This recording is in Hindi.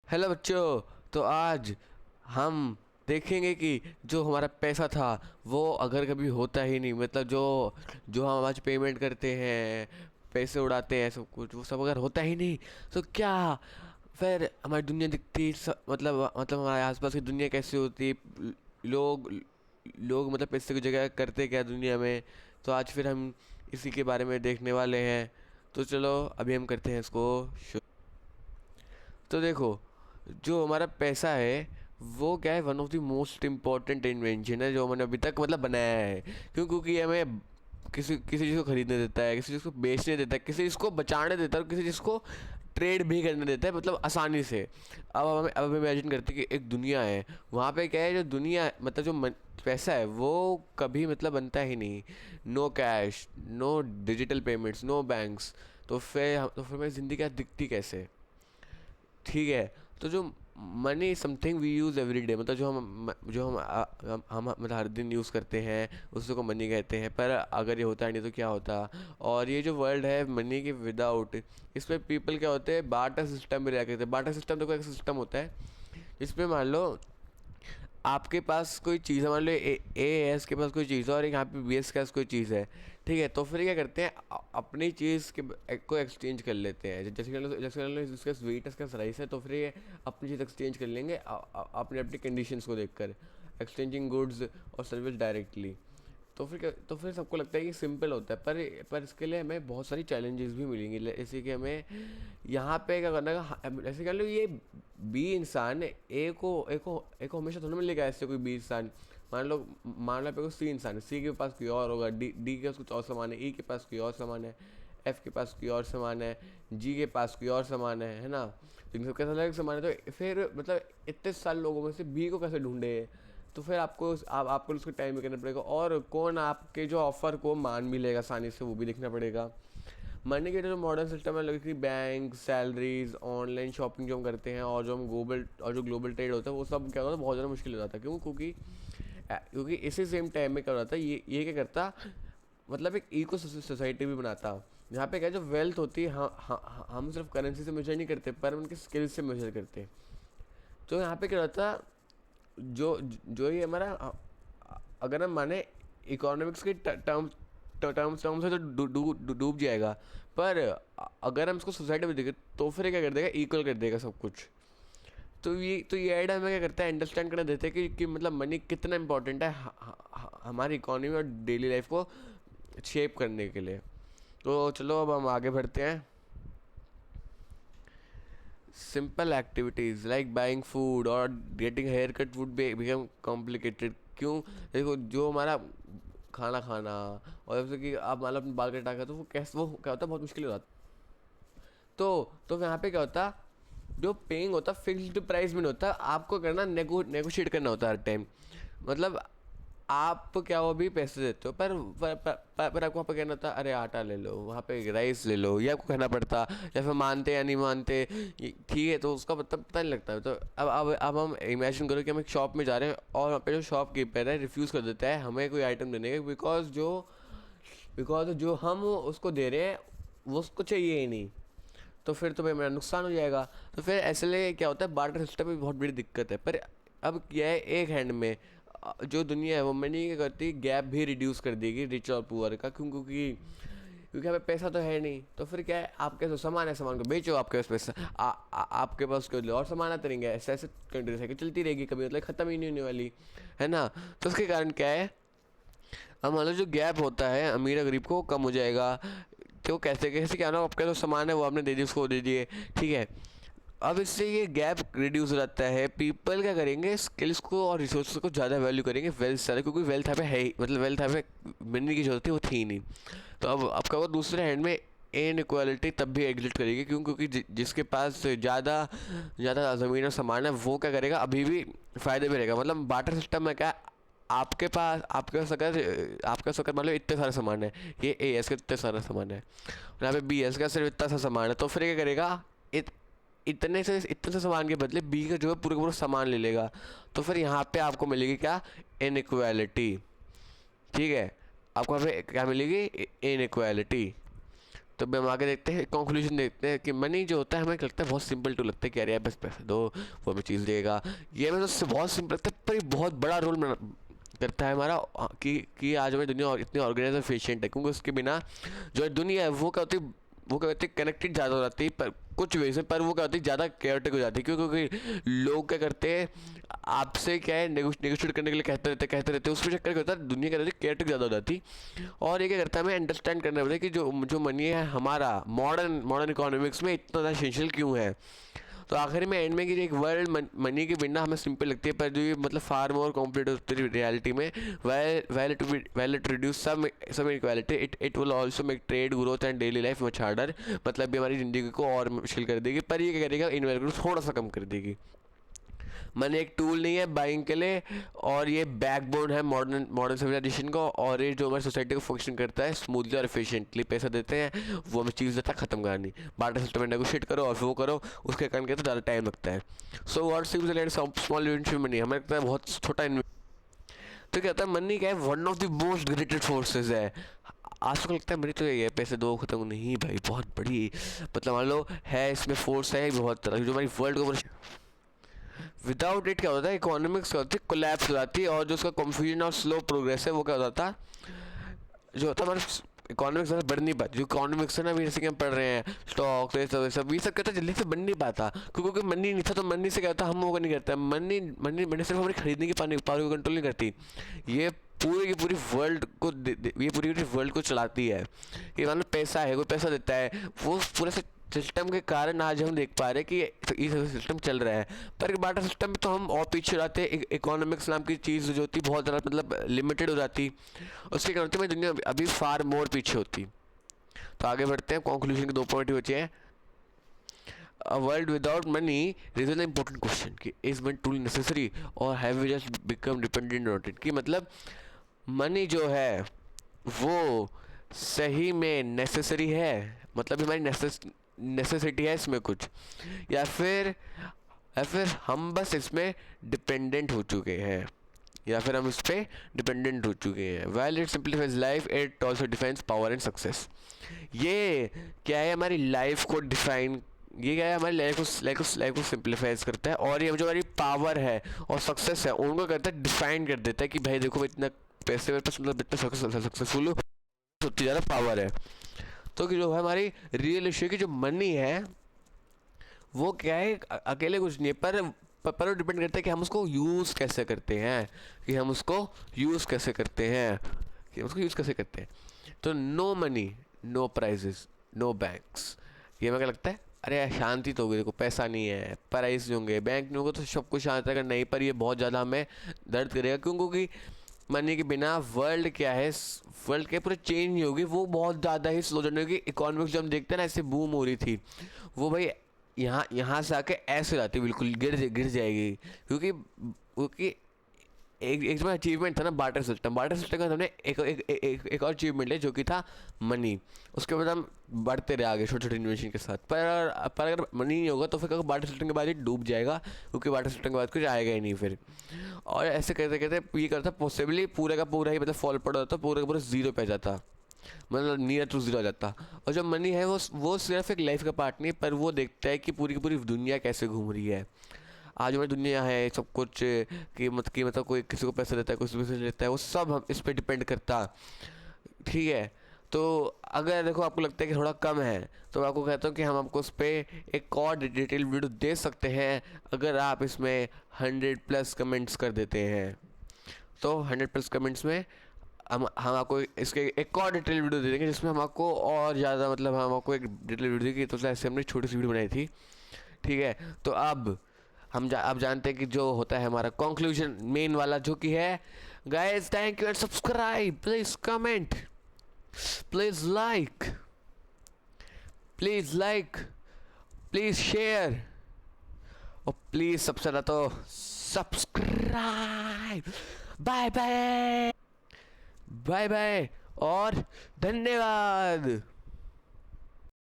हेलो बच्चों। तो आज हम देखेंगे कि जो हमारा पैसा था वो अगर कभी होता ही नहीं, मतलब जो जो हम आज पेमेंट करते हैं, पैसे उड़ाते हैं, सब कुछ वो सब अगर होता ही नहीं तो क्या फिर हमारी दुनिया दिखती मतलब हमारे आसपास की दुनिया कैसी होती। लोग लोग मतलब पैसे की जगह करते क्या दुनिया में। तो आज फिर हम इसी के बारे में देखने वाले हैं। तो चलो अभी हम करते हैं इसको शुरू। तो देखो, जो हमारा पैसा है वो क्या है, one of the most important invention है जो मैंने अभी तक मतलब बनाया है। क्योंकि ये हमें किसी किसी चीज़ को खरीदने देता है, किसी चीज़ को बेचने देता है, किसी चीज़ को बचाने देता है और किसी चीज़ को ट्रेड भी करने देता है, मतलब आसानी से। अब हम इमेजिन करते हैं कि एक दुनिया है, वहाँ पे क्या है, जो दुनिया मतलब पैसा है वो कभी मतलब बनता ही नहीं। No cash, no digital payments, no banks. तो फिर मेरी ज़िंदगी क्या दिखती कैसे। ठीक है। तो जो money is something we use every day, मतलब हम मतलब हर दिन यूज़ करते हैं, उसी को मनी कहते हैं। पर अगर ये होता है नहीं तो क्या होता। और ये जो वर्ल्ड है मनी के विदाउट, इस पे पीपल क्या होते हैं, बार्टर सिस्टम में रह करते हैं। बार्टर सिस्टम तो कोई एक सिस्टम होता है जिसपे मान लो आपके पास कोई चीज़ है, मान लो ए एस के पास कोई चीज़ है और यहाँ पे बी एस के पास कोई चीज़ है। ठीक है। तो फिर क्या करते हैं, अपनी चीज़ के को एक्सचेंज कर लेते हैं। जैसे जिसका स्वीट है, इसका राइस है, तो फिर ये अपनी चीज़ एक्सचेंज कर लेंगे अपनी अपनी कंडीशंस को देखकर। एक्सचेंजिंग गुड्स और सर्विस डायरेक्टली। तो फिर सबको लगता है कि सिंपल होता है, पर इसके लिए हमें बहुत सारी चैलेंजेस भी मिलेंगी। जैसे कि हमें यहाँ पे क्या करना है, जैसे कह लो ये बी इंसान है, ए को हमेशा थोड़ा मिलेगा ऐसे कोई बी इंसान। मान लो पे को सी इंसान है, सी के पास कोई और होगा, डी के पास कुछ और सामान है, ई के पास कोई और सामान है, एफ के पास कोई और सामान है, जी के पास कोई और सामान है ना। तो इन सबके अलग सामान है, तो फिर मतलब इतने सारे लोगों में से बी को कैसे ढूंढे। तो फिर आपको उसको टाइम भी करना पड़ेगा, और कौन आपके जो ऑफ़र को मान भी लेगा आसानी से, वो भी देखना पड़ेगा। मनी के जो मॉडर्न सिस्टम है, लगे कि बैंक, सैलरीज, ऑनलाइन शॉपिंग जो हम करते हैं, और जो ग्लोबल ट्रेड होता है, वो सब क्या होता है, बहुत ज़्यादा मुश्किल हो जाता है। क्योंकि इसी सेम टाइम में क्या होता है, ये क्या करता, मतलब एक इको सोसाइटी भी बनाता। जहाँ पे क्या, जो वेल्थ होती है, हम सिर्फ करेंसी से मेजर नहीं करते, पर उनके स्किल्स से मेजर करते हैं। तो यहाँ पे क्या होता, जो जो ये हमारा, अगर हम माने इकोनॉमिक्स के टर्म्स से तो डूब जाएगा। पर अगर हम इसको सोसाइटी में देखें तो फिर ये क्या कर देगा, इक्वल कर देगा सब कुछ। तो ये आइडिया हमें क्या करता है, अंडरस्टैंड करने देते हैं कि मतलब मनी कितना इंपॉर्टेंट है हमारी इकोनॉमी और डेली लाइफ को शेप करने के लिए। तो चलो अब हम आगे बढ़ते हैं। Simple activities like buying food और getting haircut would be become complicated. क्यों? देखो, जो हमारा खाना खाना, और जैसे कि आप मान लो अपने बाल कटा कर, तो वो क्या होता है, बहुत मुश्किल हो जाता है। तो यहाँ पे क्या होता, जो पेइंग होता फिक्स्ड प्राइस में नहीं होता, आपको करना नेगोशिएट करना होता है हर टाइम। मतलब आप क्या, वो भी पैसे देते हो, पर आपको वहाँ पे कहना था, अरे आटा ले लो, वहाँ पे राइस ले लो, ये आपको कहना पड़ता। या फिर मानते या नहीं मानते, ठीक है, तो उसका मतलब पता नहीं लगता। तो अब हम इमेजिन करो कि हम एक शॉप में जा रहे हैं और वहाँ पे जो शॉपकीपर है रिफ्यूज़ कर देता है हमें कोई आइटम देने का, बिकॉज जो हम उसको दे रहे हैं वो उसको चाहिए ही नहीं। तो फिर तो भाई मेरा नुकसान हो जाएगा। तो फिर ऐसे लिए क्या होता है, बार्टर सिस्टम में बहुत बड़ी दिक्कत है। पर अब क्या है, एक हैंड में जो दुनिया है वो मनी क्या करती, गैप भी रिड्यूस कर देगी रिच और पुअर का। क्योंकि हमें पैसा तो है नहीं, तो फिर क्या है, आपके जो सामान है, सामान को बेचो, आपके पास पैसा आपके पास कोई और सामान आते रहेंगे। ऐसे ऐसे कंट्री साइकिल चलती रहेगी, कभी मतलब ख़त्म ही नहीं होने वाली है ना। तो उसके कारण क्या है, अब मान लो जो गैप होता है अमीर और गरीब को, वो कम हो जाएगा। तो कैसे कैसे क्या ना, आपका जो सामान है वो आपने दे दिया, उसको दे दिए, ठीक है। अब इससे ये गैप रिड्यूस हो जाता है। पीपल क्या करेंगे, स्किल्स को और रिसोर्स को ज़्यादा वैल्यू करेंगे वेल्थ ज़्यादा, क्योंकि वेल्थ यहाँ पे है ही, मतलब वेल्थ यहाँ पे मिलने की जरूरत थी, वो थी ही नहीं। तो अब आपका वो दूसरे हैंड में इन इक्वालिटी तब भी एग्जिस्ट करेगी, क्योंकि जिसके पास ज़्यादा ज़्यादा ज़मीन और सामान है वो क्या करेगा, अभी भी फ़ायदे में रहेगा। मतलब बाटर सिस्टम में क्या, आपके पास अगर मान लो इतने सारे सामान है, ये ए एस का इतने सारे सामान है, और यहाँ पे बी एस का सिर्फ इतना सा सामान है, तो फिर क्या करेगा, इतने से सामान के बदले बी का जो है पूरा का पूरा सामान ले लेगा। तो फिर यहाँ पे आपको मिलेगी क्या, इनइक्वालिटी। ठीक है। आपको यहाँ पे क्या मिलेगी, इनइक्वालिटी। तो अब हम आगे देखते हैं, कंक्लूजन देखते हैं कि मनी जो होता है हमें लगता है बहुत सिंपल टू लगता है कि अरे यार बस पैसे दो वो हमें चीज़ देगा। ये हमें उससे बहुत सिंपल लगता है, पर ये बहुत बड़ा रोल करता है हमारा कि आज हमें दुनिया इतनी ऑर्गेनाइज और एफिशिएंट है, क्योंकि उसके बिना जो दुनिया है वो क्या होती है, वो क्या होती है कनेक्टेड ज़्यादा हो जाती है पर कुछ वे से, पर वो क्या होती है ज़्यादा केयरटेक हो जाती है। क्यों? क्योंकि लोग क्या करते हैं आपसे क्या है नेगोशिएट करने के लिए कहते रहते उसके चक्कर क्या होता है दुनिया क्या होती है केयरटेक ज़्यादा हो जाती। और ये क्या करता है हमें अंडरस्टैंड करना पड़ता है कि जो जो मनी है हमारा मॉडर्न मॉडर्न इकोनॉमिक्स में इतना ज़्यादा एसेंशियल क्यों है। तो आखिर में एंड में कि एक वर्ल्ड मनी के बिना हमें सिंपल लगती है, पर जो ये मतलब फार मोर कॉम्प्लिकेटेड होती है रियलिटी में। while it reduce some inequality, it will also make trade growth and daily life much harder। मतलब ये हमारी ज़िंदगी को और मुश्किल कर देगी, पर ये क्या करेगा इनवेलग्रो थोड़ा सा कम कर देगी। मनी एक टूल नहीं है बाइंग के लिए, और ये बैकबोन है मॉडर्न मॉडर्न सिविलाइजेशन को, और ये जो हमारी सोसाइटी को फंक्शन करता है स्मूथली और एफिशिएंटली। पैसा देते हैं वो हमें चीज़ देता है ख़त्म करनी, बार्टर सिस्टम में नेगोशिएट करो और वो करो, उसके कारण क्या तो ज़्यादा टाइम लगता है। So what seems like small invention money, हमें लगता है बहुत छोटा तो क्या होता है मनी क्या है one of the most greatest forces है। आज तक लगता है मनी तो यही है पैसे दो खत्म, नहीं भाई बहुत बड़ी मतलब मान लो है इसमें फोर्स है बहुत तरह की जो हमारी वर्ल्ड को विदाउट इट क्या होता है इकोनॉमिक्स क्या होती है कोलैप्स हो जाती है, और जो उसका कंफ्यूजन और स्लो प्रोग्रेस है वो क्या होता था जो होता है हमारे इकोनॉमिक्स ज़्यादा बढ़ नहीं पाती। जो इकोनॉमिक्स है ना अभी जैसे कि हम पढ़ रहे हैं स्टॉक ये सब क्या था जल्दी से बढ़ नहीं पाता, क्योंकि मनी नहीं था। तो मनी से क्या होता हम वो नहीं करता, मनी मनी मनी सिर्फ हमारी खरीदने की पावर को कंट्रोल नहीं करती, ये पूरी की पूरी वर्ल्ड को ये पूरी पूरी वर्ल्ड को चलाती है। ये मान लो पैसा है कोई पैसा देता है वो पूरे से सिस्टम के कारण आज हम देख पा रहे हैं कि ये सिस्टम चल रहा है। पर बाटा सिस्टम में तो हम और पीछे जाते हैं, इकोनॉमिक्स नाम की चीज़ जो होती बहुत ज़्यादा मतलब लिमिटेड हो जाती, उसके कारण होती है दुनिया अभी फार मोर पीछे होती। तो आगे बढ़ते हैं, कंक्लूजन के 2 पॉइंट ही बचे हैं। A world without money is an important question कि इज मनी ट्रूली नेसेसरी और have we just become dependent on it. कि मतलब मनी जो है वो सही में नेसेसरी है, मतलब हमारी नेसेसिटी है इसमें कुछ, या फिर हम बस इसमें डिपेंडेंट हो चुके हैं, या फिर हम इस पर डिपेंडेंट हो चुके हैं। Well it simplifies life, it also defines power and success. ये क्या है हमारी लाइफ को डिफाइन, ये क्या है हमारी लाइफ को सिंप्लीफाइज करता है, और ये जो हमारी पावर है और सक्सेस है उनको करता है डिफाइन कर देता है कि भाई देखो मैं इतना पैसे मेरे पास मतलब इतना सक्सेसफुल हूँ, उतनी ज़्यादा पावर है। तो कि जो है हमारी रियल इश्यू की जो मनी है वो क्या है अकेले कुछ नहीं है, पर डिपेंड करता है कि हम उसको यूज़ कैसे करते हैं, कि हम उसको यूज़ कैसे करते हैं, कि उसको यूज़ कैसे करते हैं। तो no money no prices no banks, ये मेरे को लगता है अरे यार शांति तो होगी, देखो पैसा नहीं है प्राइस नहीं होंगे बैंक नहीं होगा तो सब कुछ शांत रहेगा, नहीं पर ये बहुत ज़्यादा हमें दर्द करेगा। क्योंकि मनी के बिना वर्ल्ड क्या है वर्ल्ड के पूरे चेंज नहीं होगी, वो बहुत ज़्यादा ही स्लो जर्नी होगी। इकोनॉमिक्स जो हम देखते हैं ना ऐसे बूम हो रही थी वो भाई यहाँ से आके ऐसे हो जाती बिल्कुल गिर जाएगी, क्योंकि एक जो अचीवमेंट था ना बार्टर सिस्टम के बाद हमने एक और अचीवमेंट है जो कि था मनी। उसके बाद हम बढ़ते रहे आगे छोटे छोटे इन्वेंशन के साथ, पर अगर मनी नहीं होगा तो फिर बार्टर सिस्टम के बाद ही डूब जाएगा, क्योंकि बार्टर सिस्टम के बाद कुछ आएगा ही नहीं फिर। और ऐसे करते करते ये करता पॉसिबली पूरा का पूरा ही मतलब फॉल पड़ जाता, पूरा का पूरा जीरो पे जाता, मतलब नियर टू जीरो आ जाता। और जो मनी है वो सिर्फ एक लाइफ का पार्ट नहीं, पर वो देखता है कि पूरी की पूरी दुनिया कैसे घूम रही है। आज हमारी दुनिया है सब कुछ कि मतलब कोई किसी को पैसा देता है कोई पैसा लेता है, वो सब हम इस पर डिपेंड करता, ठीक है। तो अगर देखो आपको लगता है कि थोड़ा कम है तो मैं आपको कहता हूँ कि हम आपको उस पर एक और डिटेल वीडियो दे सकते हैं अगर आप इसमें 100+ कमेंट्स कर देते हैं। तो 100+ कमेंट्स में हम आपको इसके एक और डिटेल वीडियो दे देंगे जिसमें हम आपको और ज़्यादा मतलब हम आपको एक डिटेल वीडियो देंगे। तो ऐसे हमने छोटी सी वीडियो बनाई थी, ठीक है। तो अब आप जानते हैं कि जो होता है हमारा कंक्लूजन मेन वाला जो कि है guys thank you and subscribe, please comment, please like, please share और प्लीज सबसे ज़्यादा तो subscribe. Bye bye bye bye और धन्यवाद।